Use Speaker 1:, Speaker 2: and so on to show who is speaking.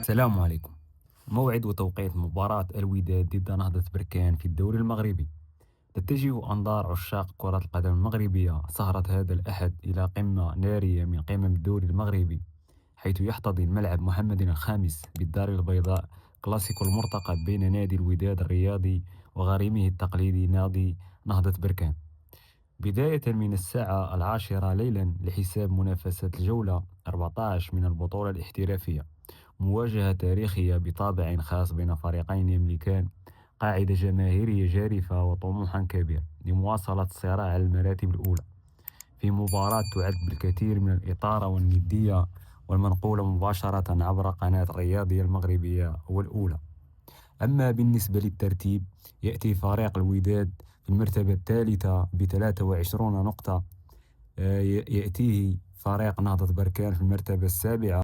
Speaker 1: السلام عليكم. موعد وتوقيت مباراة الوداد ضد نهضة بركان في الدوري المغربي. تتجه أنظار عشاق كرة القدم المغربية سهرة هذا الأحد إلى قمة نارية من قمم الدوري المغربي، حيث يحتضن ملعب محمد الخامس بالدار البيضاء كلاسيكو المرتقب بين نادي الوداد الرياضي وغريمه التقليدي نادي نهضة بركان، بداية من الساعة 10 ليلا لحساب منافسة الجولة 14 من البطولة الاحترافية. مواجهة تاريخية بطابع خاص بين فريقين يملكان قاعدة جماهيرية جارفة وطموحا كبير لمواصلة الصراع على المراتب الأولى، في مباراة تعد بالكثير من الإثارة والندية والمنقولة مباشرة عبر قناة الرياضية المغربية والأولى. أما بالنسبة للترتيب، يأتي فريق الوداد في المرتبة الثالثة ب23 نقطة. يأتيه فريق نهضة بركان في المرتبة السابعة